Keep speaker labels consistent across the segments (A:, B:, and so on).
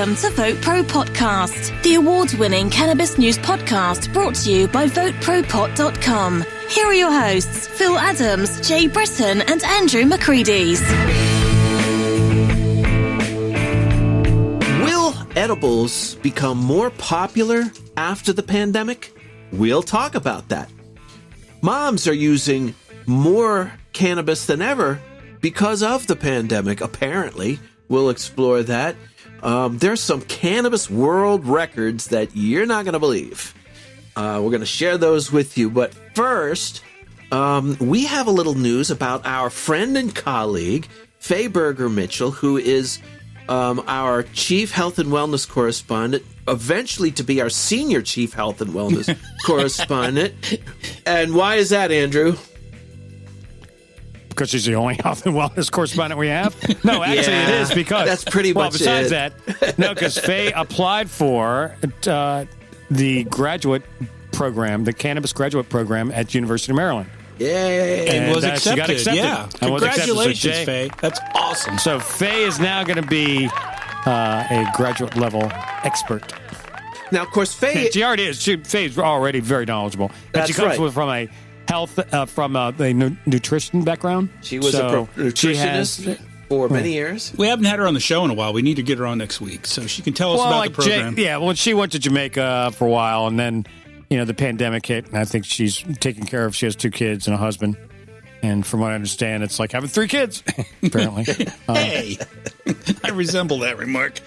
A: Welcome to VoteProPot-Cast, the award-winning cannabis news podcast brought to you by VoteProPot.com. Here are your hosts, Phil Adams, Jay Britton, and Andrew McCreadies.
B: Will edibles become more popular after the pandemic? We'll talk about that. Moms are using more cannabis than ever because of the pandemic, apparently. We'll explore that. There's some cannabis world records that you're not going to believe. We're going to share those with you. But first, we have a little news about our friend and colleague, Faye Berger Mitchell, who is our chief health and wellness correspondent, eventually to be our senior chief health and wellness correspondent. And why is that, Andrew?
C: Because she's the only health and wellness correspondent we have? No, actually it is because...
B: That's pretty much
C: besides that, no, because Faye applied for the graduate program, the cannabis graduate program at University of Maryland.
B: Yay!
D: And was accepted.
C: She got accepted.
D: Yeah. Congratulations, Faye. That's awesome.
C: So Faye is now going to be a graduate level expert.
B: Now, of course, Faye...
C: And she already is. Faye's already very knowledgeable.
B: That's
C: she comes
B: right.
C: from a health, from a nutrition background.
B: She was a nutritionist for many years.
D: We haven't had her on the show in a while. We need to get her on next week so she can tell us about the program.
C: She went to Jamaica for a while, and then the pandemic hit, and I think she's taking care of. She has 2 kids and a husband, and from what I understand, it's like having 3 kids. Apparently,
D: hey, I resemble that remark.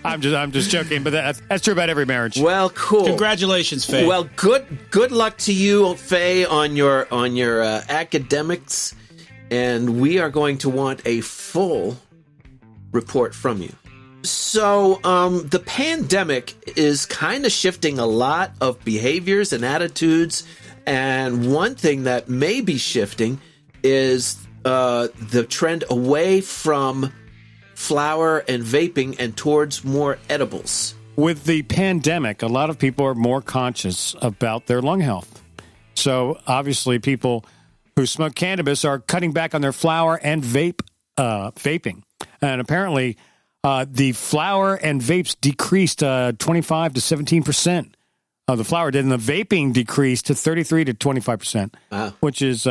C: I'm just joking, but that's true about every marriage.
B: Well, cool.
D: Congratulations, Faye.
B: Well, good luck to you, Faye, on your academics, and we are going to want a full report from you. So, the pandemic is kind of shifting a lot of behaviors and attitudes, and one thing that may be shifting is the trend away from flower and vaping and towards more edibles.
C: With the pandemic, a lot of people are more conscious about their lung health. So, obviously, people who smoke cannabis are cutting back on their flower and vaping. And apparently... the flower and vapes decreased 25 to 17%. The flower did, and the vaping decreased to 33 to 25%. Wow. Which is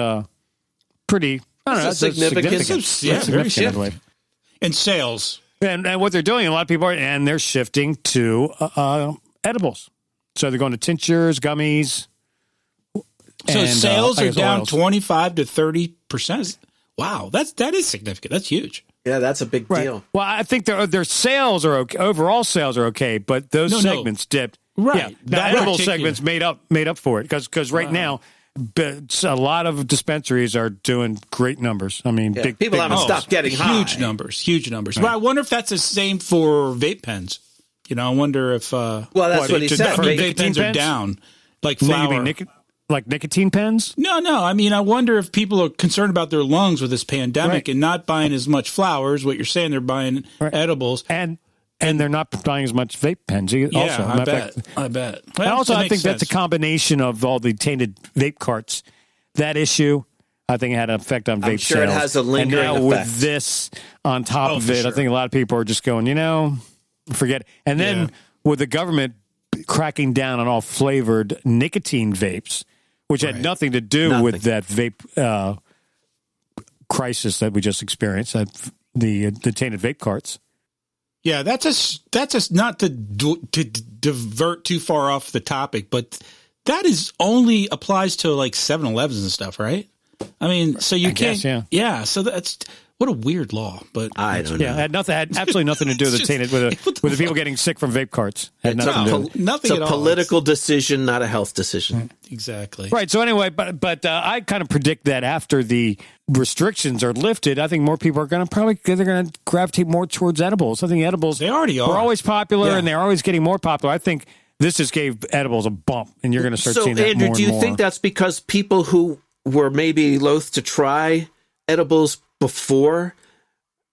C: pretty, I don't know, that's significant.
D: Yeah, very significant. And sales.
C: And what they're doing, a lot of people they're shifting to edibles. So they're going to tinctures, gummies.
D: So sales are down
C: oils.
D: 25 to 30%. Wow, that is significant. That's huge.
B: Yeah, that's a big deal.
C: Well, I think their sales are okay. Overall sales are okay, but those segments dipped.
D: Right.
C: Yeah, the edible segments made up for it because right now, a lot of dispensaries are doing great numbers. I mean,
B: people haven't stopped getting high.
D: Huge numbers. Right. But I wonder if that's the same for vape pens. I wonder if
B: well, that's what he said.
D: Vape pens are down, like flower.
C: Like nicotine pens?
D: No. I mean, I wonder if people are concerned about their lungs with this pandemic and not buying as much flowers. What you're saying, they're buying edibles.
C: And they're not buying as much vape pens also.
D: Yeah, I bet.
C: Well, and also, I think that's a combination of all the tainted vape carts. That issue, I think, had an effect on vape
B: I'm sure
C: sales.
B: It has a lingering
C: effect. And
B: now
C: with this on top of it, I think a lot of people are just going, forget it. And then with the government cracking down on all flavored nicotine vapes, which had nothing to do with that vape crisis that we just experienced, the tainted vape carts.
D: Yeah, that's not to divert too far off the topic, but that is only applies to like 7-Elevens and stuff, right? I mean, so you can't.
C: Guess,
D: yeah. So that's what a weird law, but
B: I don't know.
C: Yeah, had absolutely nothing to do with the tainted with the people getting sick from vape carts. Had nothing to do with it.
D: Nothing
B: it's
D: at
B: a
D: all.
B: Political decision, not a health decision.
D: Exactly.
C: Right. So anyway, but I kind of predict that after the restrictions are lifted, I think more people are going to gravitate more towards edibles. I think edibles
D: they already are.
C: Were always popular, and they're always getting more popular. I think this just gave edibles a bump, and you're going to start seeing that
B: Andrew,
C: more and more.
B: do you think that's because people who were maybe loath to try edibles before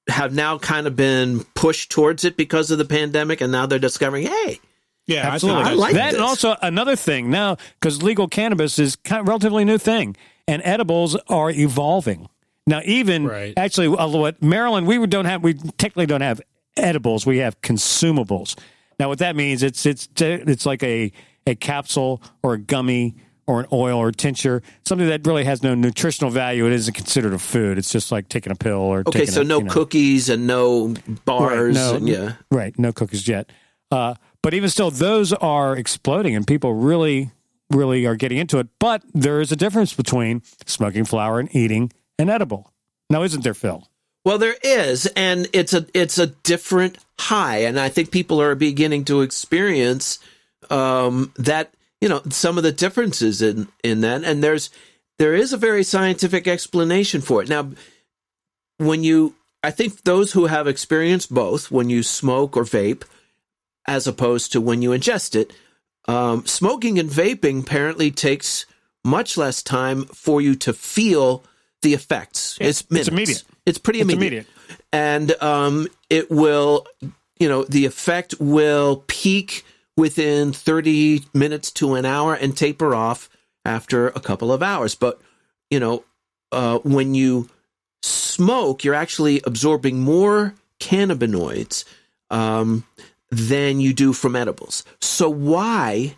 B: have now kind of been pushed towards it because of the pandemic, and now they're discovering, hey,
D: yeah,
C: absolutely.
B: I like
C: that.
B: This.
C: And also another thing now, because legal cannabis is kind of a relatively new thing, and edibles are evolving. Now, even actually, what Maryland, we technically don't have edibles, we have consumables. Now, what that means, it's like a capsule or a gummy or an oil or a tincture, something that really has no nutritional value. It isn't considered a food. It's just like taking a pill or
B: okay. So no cookies and no bars.
C: Right. No cookies yet. But even still, those are exploding, and people really, really are getting into it. But there is a difference between smoking flower and eating an edible. Now, isn't there, Phil?
B: Well, there is, and it's a different high, and I think people are beginning to experience that, some of the differences in that, and there is a very scientific explanation for it. Now, I think those who have experienced both, when you smoke or vape, as opposed to when you ingest it, smoking and vaping apparently takes much less time for you to feel the effects.
C: Yeah,
B: it's minutes.
C: It's immediate.
B: It's pretty immediate. And it will, the effect will peak within 30 minutes to an hour and taper off after a couple of hours. But, when you smoke, you're actually absorbing more cannabinoids than you do from edibles. So why,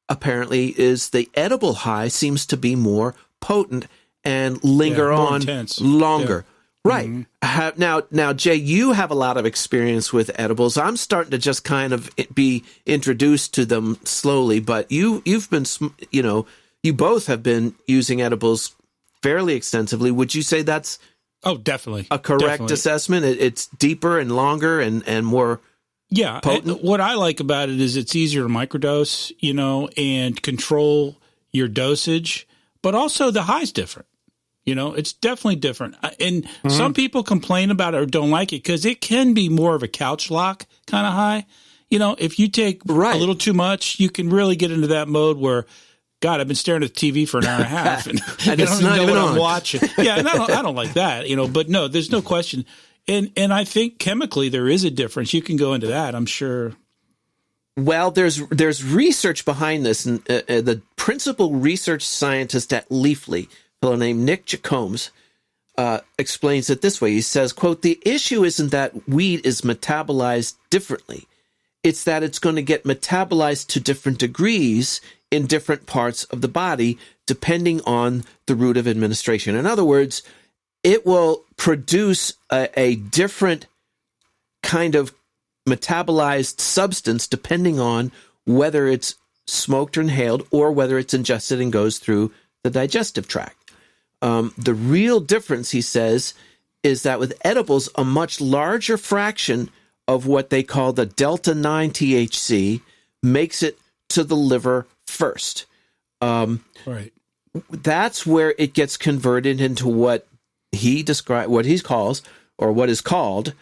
B: apparently, is the edible high seems to be more potent and linger
D: more
B: on
D: intense.
B: Longer.
D: Yeah.
B: Right. Mm-hmm. Now, Jay, you have a lot of experience with edibles. I'm starting to just kind of be introduced to them slowly, but you've been, you both have been using edibles fairly extensively. Would you say that's
D: definitely
B: a correct assessment? It's deeper and longer and more potent?
D: What I like about it is it's easier to microdose, and control your dosage, but also the high's different. It's definitely different. And some people complain about it or don't like it because it can be more of a couch lock kind of high. If you take a little too much, you can really get into that mode where, God, I've been staring at the TV for an hour and a half and I don't know what I'm watching. Yeah, and I don't like that, but no, there's no question. And I think chemically there is a difference. You can go into that, I'm sure.
B: Well, there's research behind this, and the principal research scientist at Leafly, a fellow named Nick Jacobs, explains it this way. He says, quote, "The issue isn't that weed is metabolized differently. It's that it's going to get metabolized to different degrees in different parts of the body, depending on the route of administration. In other words, it will produce a different kind of metabolized substance depending on whether it's smoked or inhaled or whether it's ingested and goes through the digestive tract. The real difference, he says, is that with edibles, a much larger fraction of what they call the delta-9 THC makes it to the liver first.
D: Right.
B: That's where it gets converted into what he described, what he calls, or what is called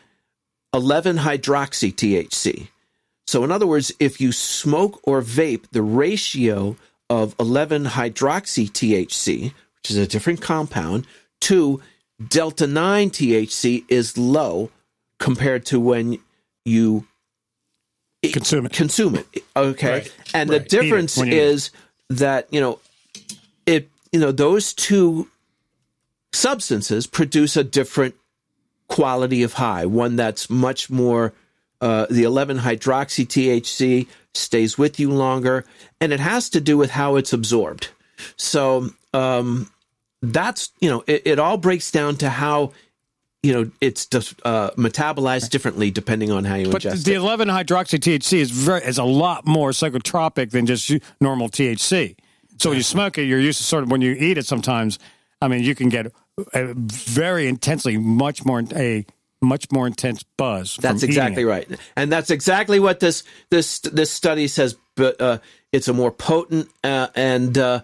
B: 11-hydroxy THC. So in other words, if you smoke or vape, the ratio of 11-hydroxy THC, which is a different compound, to delta-9 THC is low compared to when you
C: consume it.
B: Okay.
D: Right.
B: And the difference is that, those two substances produce a different quality of high, one that's much more, the 11-hydroxy THC stays with you longer, and it has to do with how it's absorbed. So that's, it all breaks down to how, it's metabolized differently depending on how you ingest it.
C: But the 11-hydroxy THC is a lot more psychotropic than just normal THC. So when you smoke it, you're used to sort of, when you eat it sometimes, you can get a very intensely, much more intense buzz.
B: That's exactly right. And that's exactly what this study says, but it's a more potent and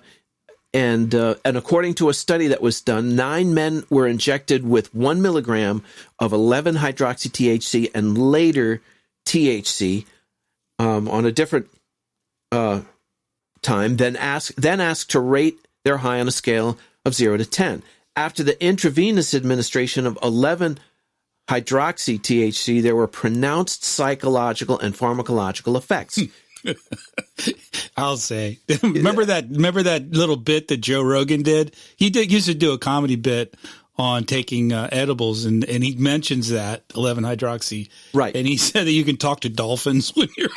B: according to a study that was done, 9 men were injected with 1 milligram of 11-hydroxy THC and later THC on a different time, then asked to rate their high on a scale of 0 to 10. After the intravenous administration of 11-hydroxy THC, there were pronounced psychological and pharmacological effects.
D: I'll say, remember that little bit that Joe Rogan did? He used to do a comedy bit on taking edibles, and he mentions that 11-hydroxy.
B: Right.
D: And he said that you can talk to dolphins when you're,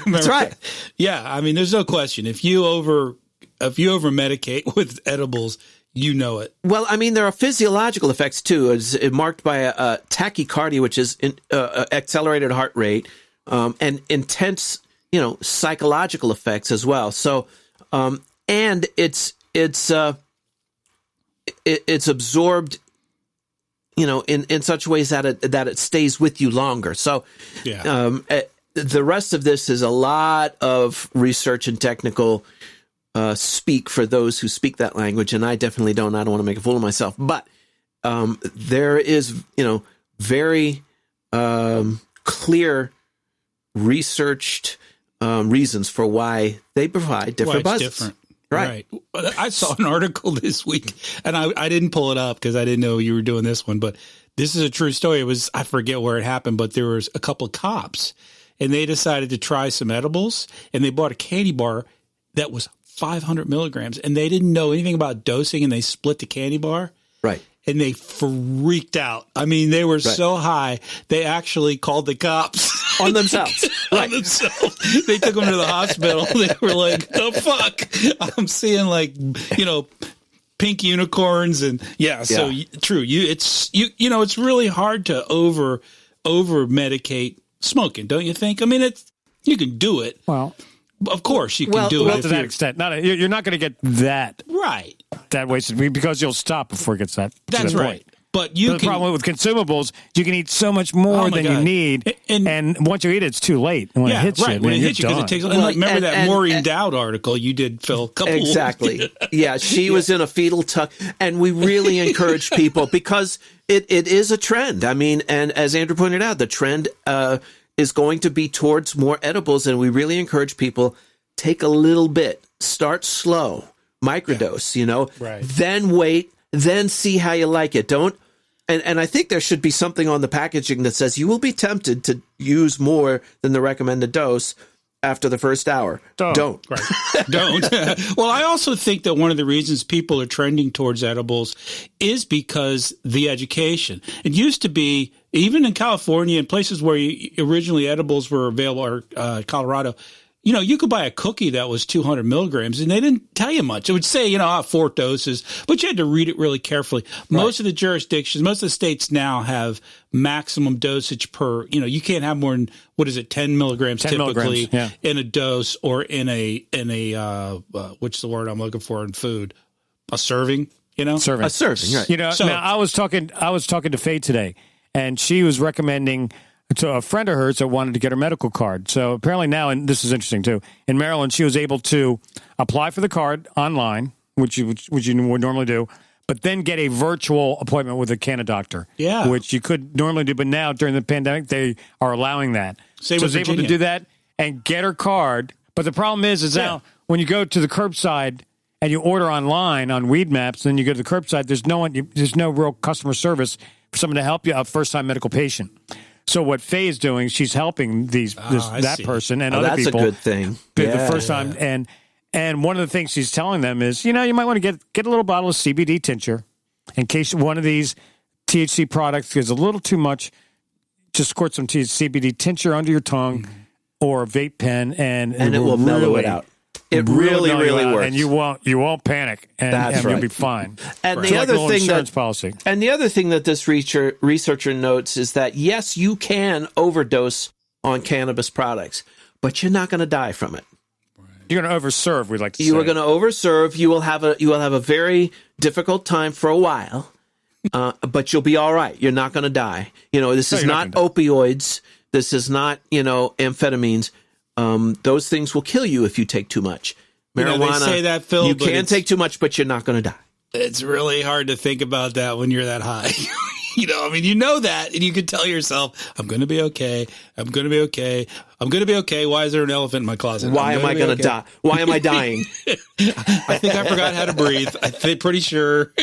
B: That's right.
D: Yeah. I mean, there's no question. If you over medicate with edibles, you know it.
B: Well, I mean, there are physiological effects too. It's marked by a tachycardia, which is accelerated heart rate, and intense, psychological effects as well. So, and it's absorbed, in such ways that it stays with you longer. So, the rest of this is a lot of research and technical speak for those who speak that language, and I definitely don't. I don't want to make a fool of myself, but there is, very clear, researched reasons for why they provide different buzzes.
D: Different. Right. I saw an article this week, and I didn't pull it up because I didn't know you were doing this one, but this is a true story. I forget where it happened, but there was a couple of cops, and they decided to try some edibles, and they bought a candy bar that was 500 milligrams, and they didn't know anything about dosing, and they split the candy bar.
B: Right.
D: And they freaked out. I mean, they were so high, they actually called the cops.
B: On themselves. Right.
D: On themselves. They took them to the hospital. They were like, the fuck? I'm seeing pink unicorns and so true. It's really hard to over medicate smoking, don't you think? I mean, you can do it.
C: Well,
D: of course you can do it
C: to that extent. You're not going to get that wasted because you'll stop before it gets that.
D: That's right. But the
C: problem with consumables, you can eat so much more than you need, and once you eat it, it's too late. When it hits you,
D: when it hits you, because it takes. Remember that Maureen Dowd article you did, Phil?
B: Exactly. Yeah, she was in a fetal tuck, and we really encourage people because it is a trend. I mean, and as Andrew pointed out, the trend is going to be towards more edibles, and we really encourage people take a little bit, start slow, microdose, then wait, then see how you like it. Don't, and I think there should be something on the packaging that says you will be tempted to use more than the recommended dose after the first hour. Don't.
D: Right. Don't. Well, I also think that one of the reasons people are trending towards edibles is because the education. It used to be, even in California and places where originally edibles were available, or Colorado, you could buy a cookie that was 200 milligrams, and they didn't tell you much. It would say, 4 doses, but you had to read it really carefully. Most of the jurisdictions, most of the states now have maximum dosage per, you can't have more than, 10 milligrams typically in a dose, or in a what's the word I'm looking for in food? A serving,
C: Serving.
B: A serving, right.
C: Now I was talking to Faye today, and she was recommending to a friend of hers that wanted to get her medical card. So apparently now, and this is interesting too, in Maryland, she was able to apply for the card online, which you would normally do, but then get a virtual appointment with a Canada doctor, which you could normally do. But now during the pandemic, they are allowing that. So she was able to do that and get her card. But the problem is now when you go to the curbside and you order online on Weed Maps, then you go to the curbside, there's no real customer service for someone to help you, a first-time medical patient. So what Faye is doing, she's helping that person and other people.
B: That's a good thing.
C: The first time, and one of the things she's telling them is, you might want to get a little bottle of CBD tincture in case one of these THC products is a little too much. Just squirt some CBD tincture under your tongue or a vape pen, and
B: it will mellow it out. It really works,
C: and you won't panic, and you'll be fine.
B: And the other thing and the other thing that this researcher notes is that yes, you can overdose on cannabis products, but you're not going to die from it.
C: You're going to overserve. We'd like to say
B: you are going to overserve. You will have a very difficult time for a while, but you'll be all right. You're not going to die. This is not opioids. This is not amphetamines. Those things will kill you if you take too much. Marijuana,
D: they say that, Phil,
B: you can take too much, but you're not going to die.
D: It's really hard to think about that when you're that high. That, and you can tell yourself, I'm going to be okay. I'm going to be okay. I'm going to be okay. Why is there an elephant in my closet?
B: Why am I going to die? Why am I dying?
D: I think I forgot how to breathe. I'm pretty sure.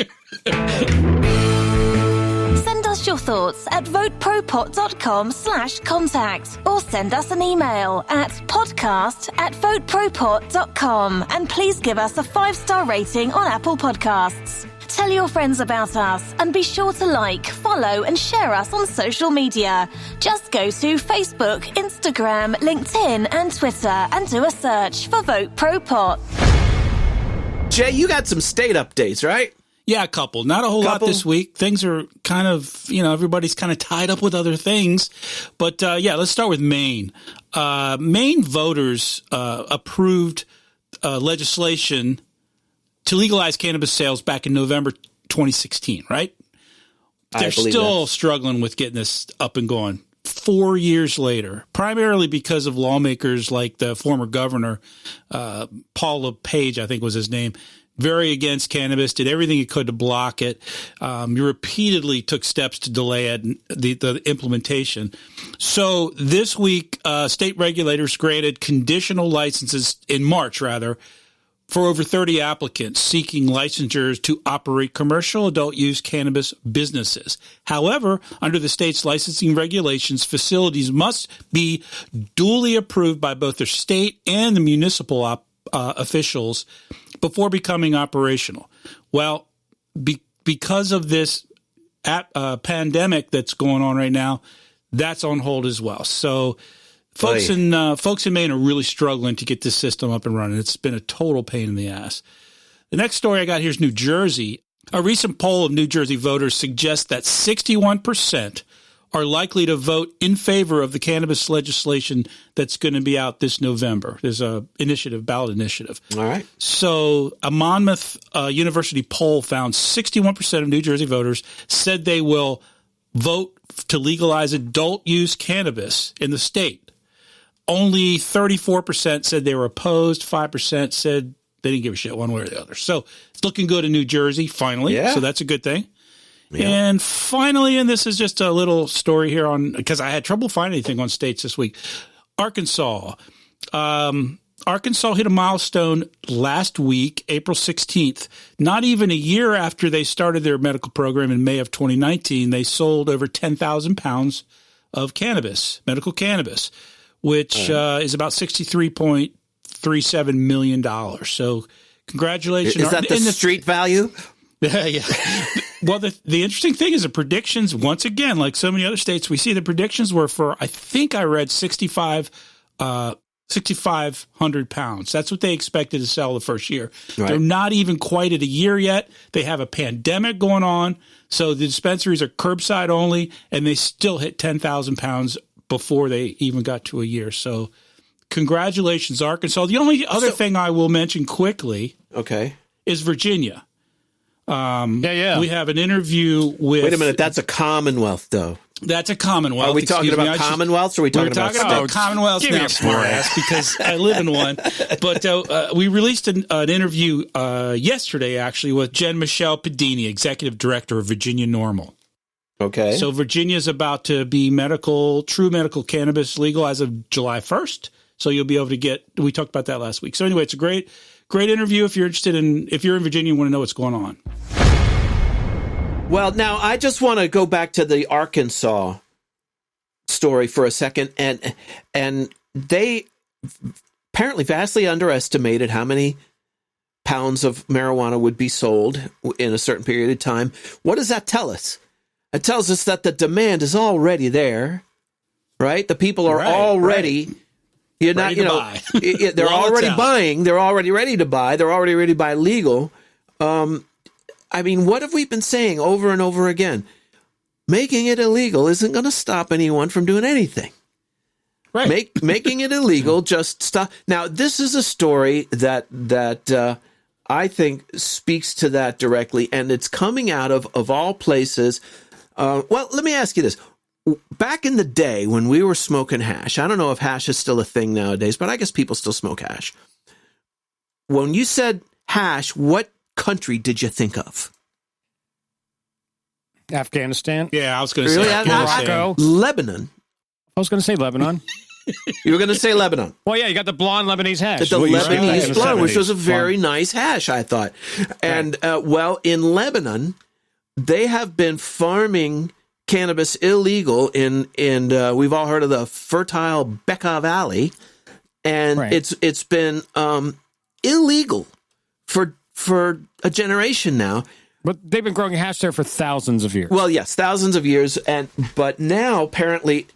A: Send us your thoughts at VoteProPot.com/contact or send us an email at podcast@VoteProPot.com, and please give us a 5-star rating on Apple Podcasts. Tell your friends about us and be sure to like, follow and share us on social media. Just go to Facebook, Instagram, LinkedIn and Twitter and do a search for Vote Pro Pot.
B: Jay, you got some state updates, right?
D: Yeah, a couple. Not a whole lot this week. Things are kind of, everybody's kind of tied up with other things. But let's start with Maine. Maine voters approved legislation to legalize cannabis sales back in November 2016, right? They're still struggling with getting this up and going 4 years later, primarily because of lawmakers like the former governor, Paul LePage, I think was his name, very against cannabis, did everything he could to block it. He repeatedly took steps to delay it, the implementation. So this week, state regulators granted conditional licenses in March, for over 30 applicants seeking licensures to operate commercial adult use cannabis businesses. However, under the state's licensing regulations, facilities must be duly approved by both the state and the municipal officials before becoming operational. Well, because of this pandemic that's going on right now, that's on hold as well. So folks in Maine are really struggling to get this system up and running. It's been a total pain in the ass. The next story I got here is New Jersey. A recent poll of New Jersey voters suggests that 61% are likely to vote in favor of the cannabis legislation that's going to be out this November. There's a ballot initiative.
B: All right.
D: So a Monmouth University poll found 61% of New Jersey voters said they will vote to legalize adult use cannabis in the state. Only 34% said they were opposed. 5% said they didn't give a shit one way or the other. So it's looking good in New Jersey, finally. Yeah. So that's a good thing. Yeah. And finally, and this is just a little story here because I had trouble finding anything on states this week. Arkansas. Arkansas hit a milestone last week, April 16th. Not even a year after they started their medical program in May of 2019, they sold over 10,000 pounds of cannabis, medical cannabis, which is about $63.37 million. So congratulations.
B: Is that the street value?
D: Yeah. Well, the interesting thing is the predictions, once again, like so many other states, we see the predictions were for, I think I read 6,500 pounds. That's what they expected to sell the first year. Right. They're not even quite at a year yet. They have a pandemic going on. So the dispensaries are curbside only, and they still hit 10,000 pounds before they even got to a year. So congratulations, Arkansas. The only other thing I will mention quickly is Virginia. We have an interview with...
B: Wait a minute. That's a Commonwealth, though.
D: That's a Commonwealth.
B: Are we talking about Commonwealths or are we talking about states?
D: We're talking about Commonwealths now, smartass, because I live in one. But we released an interview yesterday, actually, with Jen Michelle Pedini, Executive Director of Virginia NORML.
B: Okay.
D: So Virginia's about to be true medical cannabis legal as of July 1st. So you'll be able to we talked about that last week. So anyway, it's a great interview if you're interested if you're in Virginia and want to know what's going on.
B: Well, now I just want to go back to the Arkansas story for a second, and they apparently vastly underestimated how many pounds of marijuana would be sold in a certain period of time. What does that tell us? It tells us that the demand is already there, right? The people are already... Right. They're already buying. They're already ready to buy. They're already ready to buy legal. I mean, what have we been saying over and over again? Making it illegal isn't going to stop anyone from doing anything. Right. Making it illegal just stop. Now, this is a story that I think speaks to that directly, and it's coming out of all places. Well, let me ask you this. Back in the day when we were smoking hash, I don't know if hash is still a thing nowadays, but I guess people still smoke hash. When you said hash, what country did you think of?
C: Afghanistan?
D: Yeah, I was going to say Afghanistan.
B: Lebanon.
C: I was going to say Lebanon.
B: You were going to say Lebanon.
C: Well, yeah, you got the blonde Lebanese hash.
B: The Lebanese blonde, which was a very nice hash, I thought. And, in Lebanon, they have been farming cannabis illegal in we've all heard of the fertile Bekaa Valley, and it's been illegal for a generation now.
C: But they've been growing hash there for thousands of years.
B: Well, yes, thousands of years, but now apparently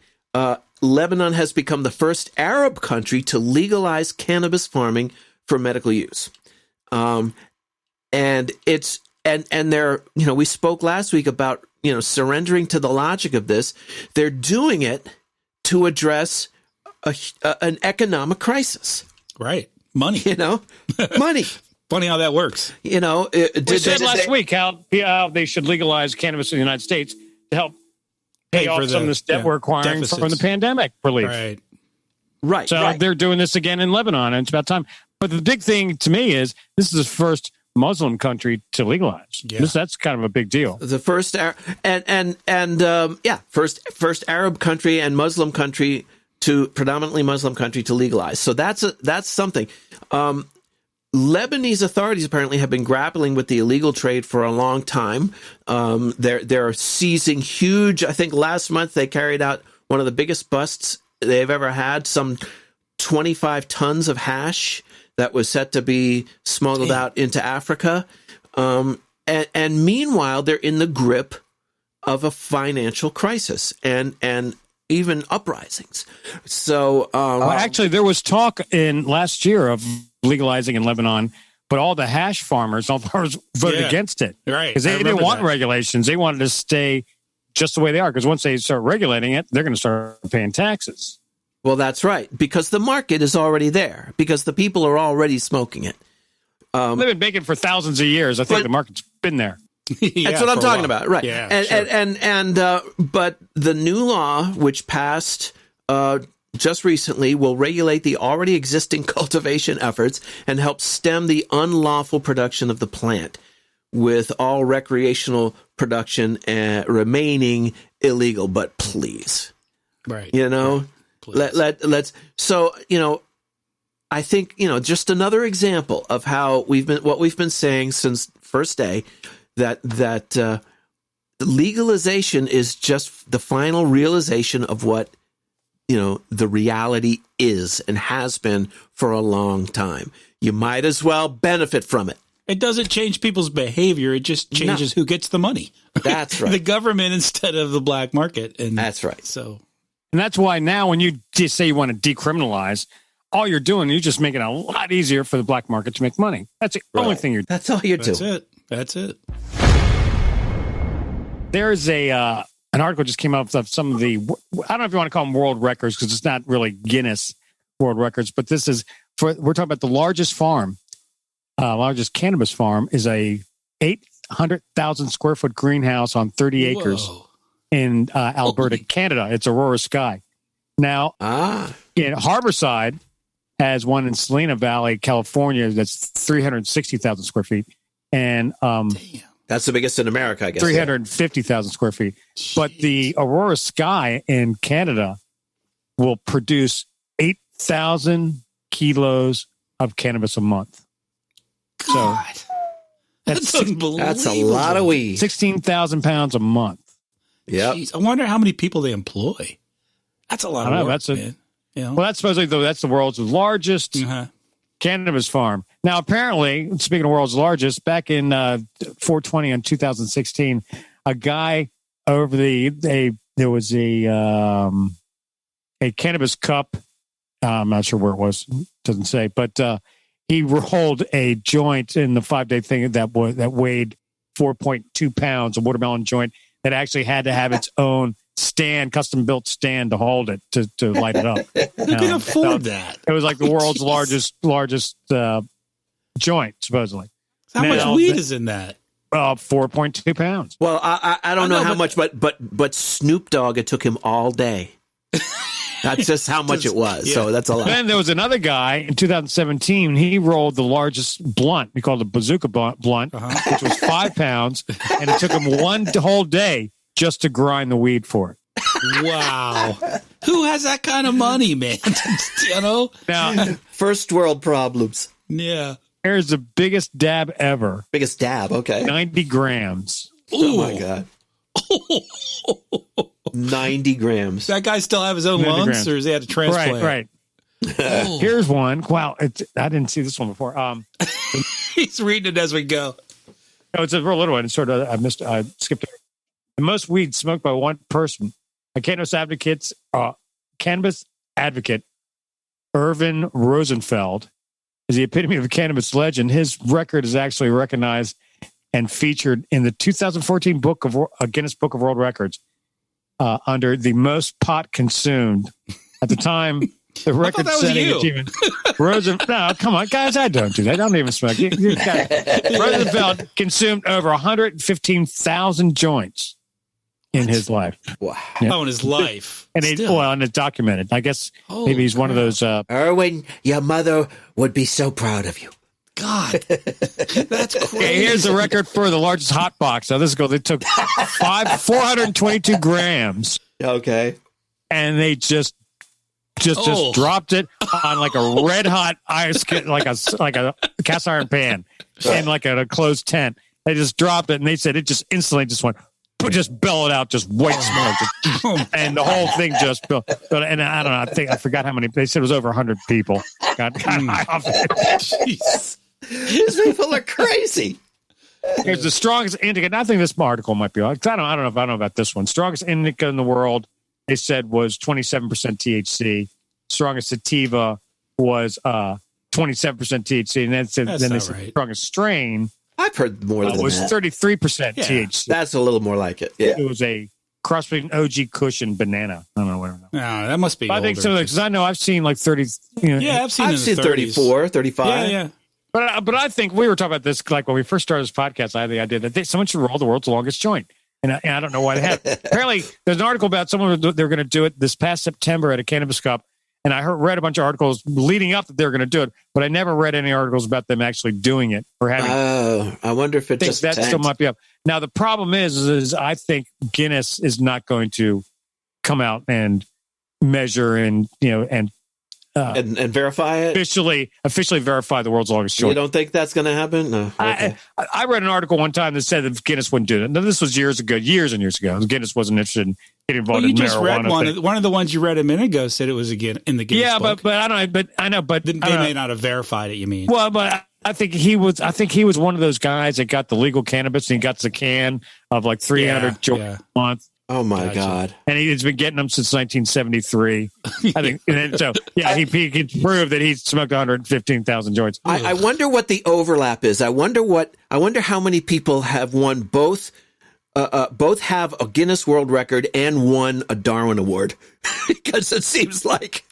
B: Lebanon has become the first Arab country to legalize cannabis farming for medical use. And it's they're, we spoke last week about, surrendering to the logic of this. They're doing it to address an economic crisis.
D: Right. Money.
B: Money.
D: Funny how that works.
C: We said last week how they should legalize cannabis in the United States to help pay off some of this debt we're acquiring
D: deficits
C: from the pandemic relief.
B: Right.
C: So they're doing this again in Lebanon, and it's about time. But the big thing to me is this is the first Muslim country to legalize. Yeah. That's kind of a big deal.
B: The first first Arab country and Muslim country predominantly Muslim country to legalize. So that's something. Lebanese authorities apparently have been grappling with the illegal trade for a long time. They're seizing huge. I think last month they carried out one of the biggest busts they've ever had. Some 25 tons of hash that was set to be smuggled out into Africa. And meanwhile, they're in the grip of a financial crisis and even uprisings. So
C: actually, there was talk in last year of legalizing in Lebanon, but all the hash farmers voted against it.
D: Right.
C: Because they didn't want regulations. They wanted to stay just the way they are. Because once they start regulating it, they're going to start paying taxes.
B: Well, that's right. Because the market is already there. Because the people are already smoking it.
C: They've been making it for thousands of years. I think the market's been there.
B: That's what I'm talking about. Right.
D: Yeah,
B: but the new law, which passed just recently, will regulate the already existing cultivation efforts and help stem the unlawful production of the plant, with all recreational production remaining illegal. But please,
D: right?
B: Let's. So I think just another example of how what we've been saying since first day, that legalization is just the final realization of what the reality is and has been for a long time. You might as well benefit from it.
D: It doesn't change people's behavior. It just changes who gets the money.
B: That's right.
D: The government instead of the black market. And
B: that's right.
C: And that's why now when you just say you want to decriminalize, all you're doing, you're just making it a lot easier for the black market to make money. That's the only thing you're doing.
B: That's all you're doing.
D: That's it.
C: There's an article just came out of some of the, I don't know if you want to call them world records because it's not really Guinness World Records, but this is we're talking about the largest cannabis farm is a 800,000 square foot greenhouse on 30 acres in Alberta, Canada. It's Aurora Sky. Now, in Harborside has one in Salina Valley, California, that's 360,000 square feet. And
B: that's the biggest in America, I guess.
C: 350,000 square feet. Jeez. But the Aurora Sky in Canada will produce 8,000 kilos of cannabis a month.
D: God.
C: So
D: that's unbelievable.
B: That's a lot of weed.
C: 16,000 pounds a month.
B: Yeah.
D: I wonder how many people they employ. That's a lot of work, man.
C: Well, that's supposedly, though, that's the world's largest cannabis farm. Now, apparently, speaking of world's largest, back in 420 in 2016, a guy over there was a cannabis cup. I'm not sure where it was. Doesn't say, but he rolled a joint in the 5-day thing that weighed 4.2 pounds, a watermelon joint that actually had to have its own custom built stand to hold it to light it up.
D: Who can afford that?
C: It was like the world's largest joint, supposedly.
D: How much weed is in that?
C: 4.2 pounds.
B: Well, I don't know how much, but Snoop Dogg, it took him all day. That's just how much it was. Yeah. So that's a lot.
C: Then there was another guy in 2017. He rolled the largest blunt. We called it a bazooka blunt, which was 5 pounds, and it took him one whole day just to grind the weed for it.
D: Wow. Who has that kind of money, man?
C: Now,
B: first world problems.
D: Yeah.
C: Here's the biggest dab ever.
B: Biggest dab, okay.
C: 90 grams.
B: Ooh. Oh, my God. 90 grams.
D: That guy still have his own lungs, or does he have to transplant?
C: Right. Here's one. Wow, I didn't see this one before.
D: He's reading it as we go.
C: No, it's a real little one. It's sort of, I skipped it. The most weed smoked by one person. A cannabis advocate, Irvin Rosenfeld, is the epitome of a cannabis legend. His record is actually recognized and featured in the 2014 Guinness Book of World Records under the most pot consumed. At the time, the record-setting achievement. No, come on, guys, I don't do that. I don't even smoke. Rosenfeld consumed over 115,000 joints in his life.
B: Wow.
C: Yeah.
D: Oh, in his life.
C: And it's documented. I guess maybe he's one of those.
E: Erwin, your mother would be so proud of you.
D: God, that's crazy.
C: Okay, here's the record for the largest hot box. Now, this goes. They took 422 grams.
B: Okay.
C: And they just dropped it on like a red hot ice, like a cast iron pan, in like a closed tent. They just dropped it, and they said it just instantly just went. Just bellowed out, just white smoke, and the whole thing just built. And I don't know. I forgot how many. They said it was over 100 people. Got high off it.
B: Jeez, these people are crazy.
C: Here's the strongest indica. And I think this article might be. I don't know about this one. Strongest indica in the world, they said, was 27% THC. Strongest sativa was 27% THC, and then they said the strongest strain.
B: I've heard more than that.
C: It was 33% THC.
B: That's a little more like it. Yeah.
C: It was a cross between OG Kush and banana. I don't know whatever.
D: No, that must be.
C: I think so because I know I've seen like 30.
D: I've seen
B: 34, 35.
D: Yeah.
C: But I think we were talking about this like when we first started this podcast. I did. Someone should roll the world's longest joint, and I don't know why they had. Apparently, there's an article about someone they're going to do it this past September at a Cannabis Cup. And I read a bunch of articles leading up that they were going to do it, but I never read any articles about them actually doing it or having.
B: Oh, I wonder if it just
C: that
B: tanked.
C: Still might be up. Now the problem is I think Guinness is not going to come out and measure and
B: verify it.
C: Officially verify the world's longest joint.
B: You don't think that's going to happen? No. Okay.
C: I read an article one time that said that Guinness wouldn't do that. Now, this was years and years ago. Guinness wasn't interested in getting involved in marijuana. You just read
D: one of the ones you read a minute ago said it was again in the Guinness book.
C: but I don't. But I know. But
D: they may not have verified it. You mean?
C: Well, but I think he was one of those guys that got the legal cannabis and he got the can of like 300 joints a month.
B: Oh my God!
C: And he's been getting them since 1973. I think. And so, he can prove that he's smoked 115,000 joints.
B: I wonder what the overlap is. I wonder how many people have won both have a Guinness World Record and won a Darwin Award, because it seems like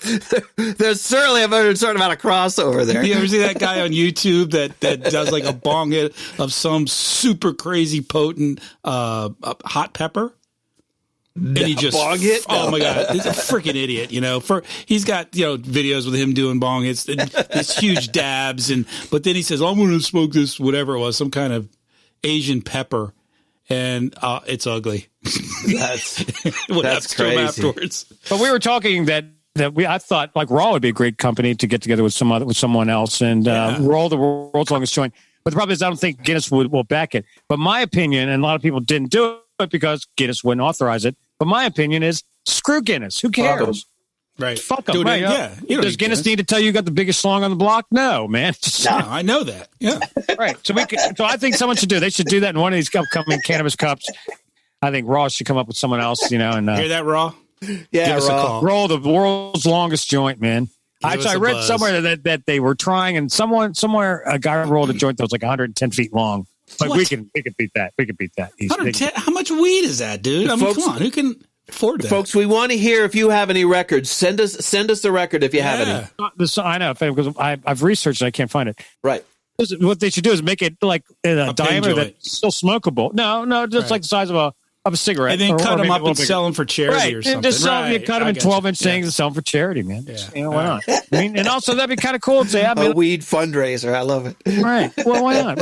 B: there's certainly a certain amount of crossover there.
D: You ever see that guy on YouTube that does like a bong hit of some super crazy potent hot pepper? And he just
B: bong hit?
D: Oh my God, he's a freaking idiot. He's got videos with him doing bong hits, and these huge dabs, but then he says, "I'm going to smoke this whatever it was, some kind of Asian pepper," and it's ugly.
B: That's crazy.
D: Afterwards.
C: But we were talking I thought like Raw would be a great company to get together with someone else and roll the world's longest joint. But the problem is I don't think Guinness will back it. But my opinion, and a lot of people didn't do it because Guinness wouldn't authorize it. But my opinion is screw Guinness. Who cares?
D: Right.
C: Fuck them. Right. Does Guinness need to tell you got the biggest slong on the block? No, man.
D: No, I know that. Yeah.
C: Right. So I think someone should do. They should do that in one of these upcoming Cannabis Cups. I think Raw should come up with someone else. And
D: hear that, Raw?
B: Yeah,
D: give us a call.
C: Roll the world's longest joint, man. I read somewhere that they were trying, and somewhere a guy rolled a joint that was like 110 feet long. But we can beat that. We can beat that.
D: How much weed is that, dude? I mean, come on, who can afford that?
B: Folks, we want to hear if you have any records. Send us the record if you have any.
C: I know because I've researched it. I can't find it.
B: Right.
C: What they should do is make it like in a diameter that's still smokable. No, just like the size of a cigarette.
D: And then cut them up and sell them for charity or something.
C: And just cut them in 12-inch things and sell them for charity, man. Yeah. Why not? I mean, and also that'd be kind of cool to say,
B: a weed fundraiser. I love it.
C: Right. Well, why not?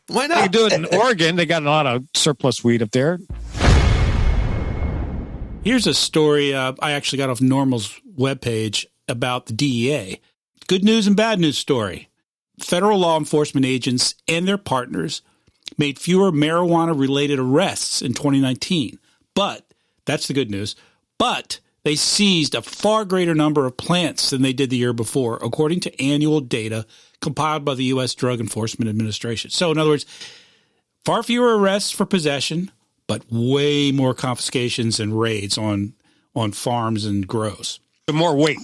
B: Why not?
C: They can do it in Oregon. They got a lot of surplus weed up there.
D: Here's a story I actually got off Normal's webpage about the DEA. Good news and bad news story. Federal law enforcement agents and their partners made fewer marijuana-related arrests in 2019. But, that's the good news, but they seized a far greater number of plants than they did the year before, according to annual data compiled by the U.S. Drug Enforcement Administration. So, in other words, Far fewer arrests for possession, but way more confiscations and raids on farms and grows.
C: The more weight.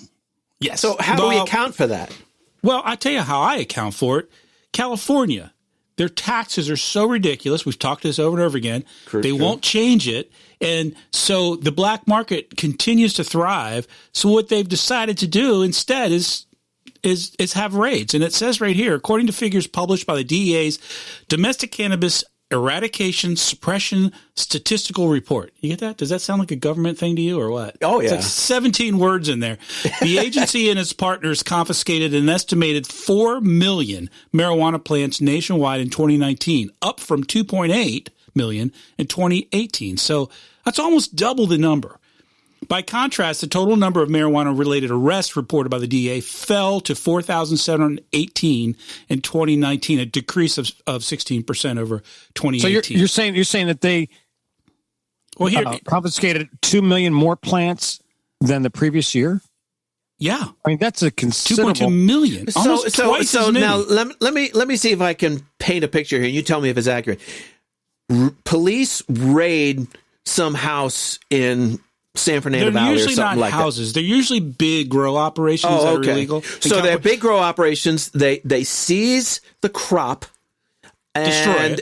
D: Yes.
B: So how do we account for that?
D: Well, I tell you how I account for it. California, their taxes are so ridiculous. We've talked this over and over again. They won't change it. And so the black market continues to thrive. So what they've decided to do instead is have raids. And it says right here, according to figures published by the DEA's Domestic Cannabis Eradication Suppression Statistical Report. You get that? Does that sound like a government thing to you or what?
B: Oh, yeah.
D: It's like 17 words in there. The agency and its partners confiscated an estimated 4 million marijuana plants nationwide in 2019, up from 2.8 million in 2018. So that's almost double the number. By contrast, the total number of marijuana-related arrests reported by the DEA fell to 4,718 in 2019, a decrease of 16% over 2018.
C: So you're saying that they confiscated 2 million more plants than the previous year?
D: Yeah,
C: I mean that's a considerable
D: 2.2 million. Almost twice as many.
B: Now let me see if I can paint a picture here. You tell me if it's accurate. Police raid some house in San Fernando Valley or something like that.
D: They're usually not houses. They're usually big grow operations that are illegal.
B: So they're big grow operations. They seize the crop and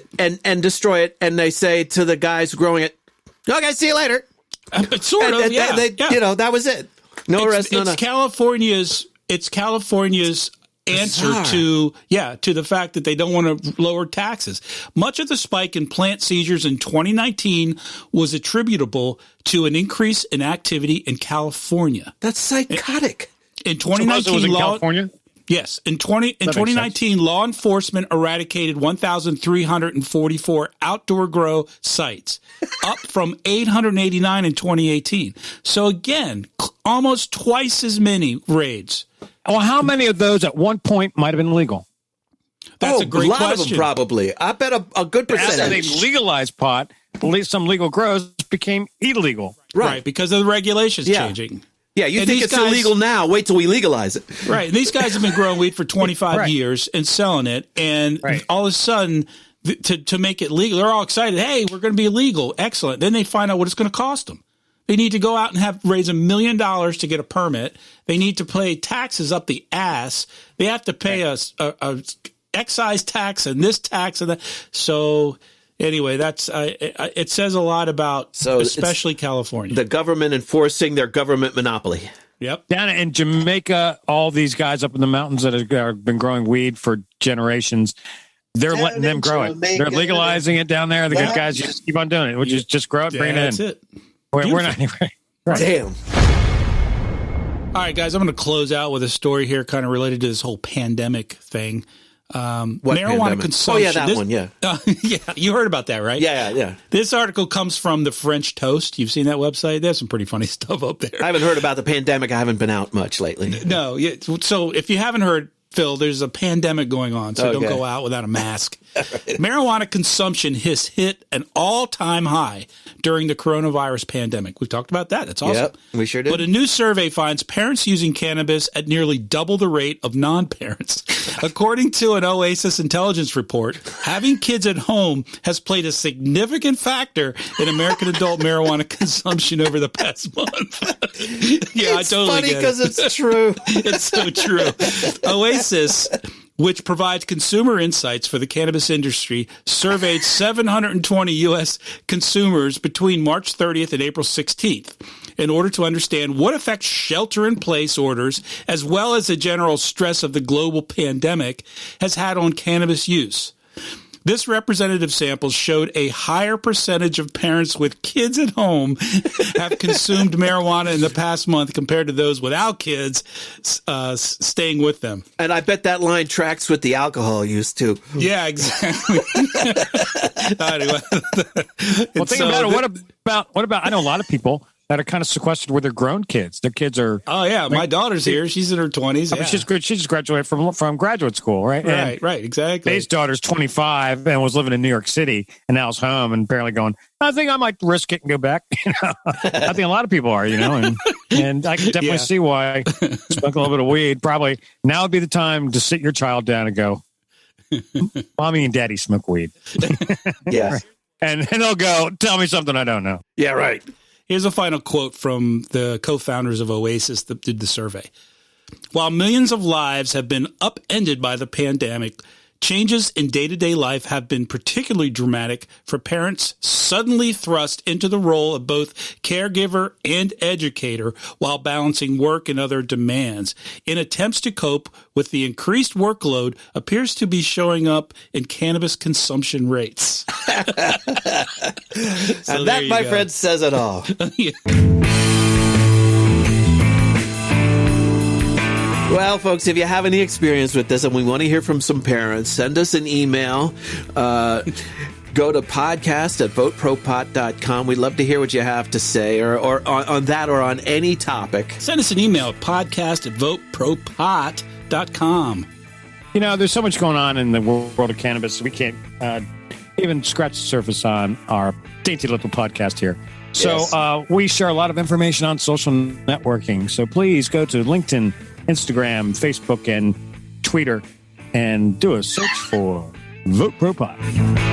B: destroy it, and they say to the guys growing it, "Okay, see you later."
D: But sort of, yeah.
B: You know, that was it. No arrest.
D: It's California's answer to the fact that they don't want to lower taxes. Much of the spike in plant seizures in 2019 was attributable to an increase in activity in California.
B: That's psychotic.
D: In 2019,
C: was in California?
D: Yes. In 2019, law enforcement eradicated 1,344 outdoor grow sites, up from 889 in 2018. So again, almost twice as many raids.
C: Well, how many of those at one point might have been legal?
D: That's a great question.
B: A lot of them probably. I bet a good percentage.
C: After they legalized pot, at least some legal grows became illegal.
D: Right, because of the regulations changing.
B: Yeah, you think it's illegal now. Wait till we legalize it.
D: Right. And these guys have been growing weed for 25 years and selling it. And all of a sudden, to make it legal, they're all excited. Hey, we're going to be legal. Excellent. Then they find out what it's going to cost them. They need to go out and raise $1 million to get a permit. They need to pay taxes up the ass. They have to pay a excise tax and this tax and that. So anyway, that's it says a lot about especially California.
B: The government enforcing their government monopoly.
D: Yep.
C: Down in Jamaica, all these guys up in the mountains that have been growing weed for generations, they're letting them grow it. They're legalizing it down there. The good guys just keep on doing it, which is just grow it, bring it in.
D: That's it.
C: We're not anyway. Right.
B: Damn.
D: All right, guys, I'm going to close out with a story here kind of related to this whole pandemic thing. Marijuana consumption.
B: Oh, yeah, that one, yeah.
D: Yeah, you heard about that, right?
B: Yeah.
D: This article comes from the French Toast. You've seen that website? They have some pretty funny stuff up there.
B: I haven't heard about the pandemic. I haven't been out much lately.
D: No. Yeah, so if you haven't heard, Phil, there's a pandemic going on, so don't go out without a mask. Marijuana consumption has hit an all-time high during the coronavirus pandemic. We've talked about that. That's awesome.
B: Yep, we sure did.
D: But a new survey finds parents using cannabis at nearly double the rate of non-parents. According to an Oasis intelligence report, having kids at home has played a significant factor in American adult marijuana consumption over the past month. Yeah,
B: it's
D: I totally
B: funny
D: get it.
B: because it's true.
D: It's so true. Oasis, which provides consumer insights for the cannabis industry, surveyed 720 U.S. consumers between March 30th and April 16th in order to understand what effects shelter-in-place orders, as well as the general stress of the global pandemic, has had on cannabis use. This representative sample showed a higher percentage of parents with kids at home have consumed marijuana in the past month compared to those without kids staying with them.
B: And I bet that line tracks with the alcohol use, too.
D: Yeah, exactly. Anyway.
C: Well, think about it. What about, I know a lot of people that are kind of sequestered with their grown kids. Their kids are...
D: Oh, yeah. My daughter's here. She's in her 20s.
C: I mean, she just graduated from graduate school, right?
D: Right, exactly.
C: Dave's daughter's 25 and was living in New York City and now is home and apparently going, I think I might risk it and go back. I think a lot of people are, and I can definitely see why smoke a little bit of weed. Probably now would be the time to sit your child down and go, Mommy and daddy smoke weed.
B: Yeah.
C: And they'll go, tell me something I don't know.
B: Yeah, right.
D: Here's a final quote from the co-founders of Oasis that did the survey. While millions of lives have been upended by the pandemic, changes in day-to-day life have been particularly dramatic for parents suddenly thrust into the role of both caregiver and educator while balancing work and other demands. In attempts to cope with the increased workload appears to be showing up in cannabis consumption rates.
B: And that, my friend, says it all.
D: Yeah.
B: Well, folks, if you have any experience with this and we want to hear from some parents, send us an email. Go to podcast@VoteProPot.com. We'd love to hear what you have to say or on that or on any topic.
D: Send us an email at podcast@VoteProPot.com.
C: You know, there's so much going on in the world of cannabis. We can't even scratch the surface on our dainty little podcast here. So
B: Yes.
C: We share a lot of information on social networking. So please go to LinkedIn, Instagram, Facebook, and Twitter, and do a search for VoteProPot.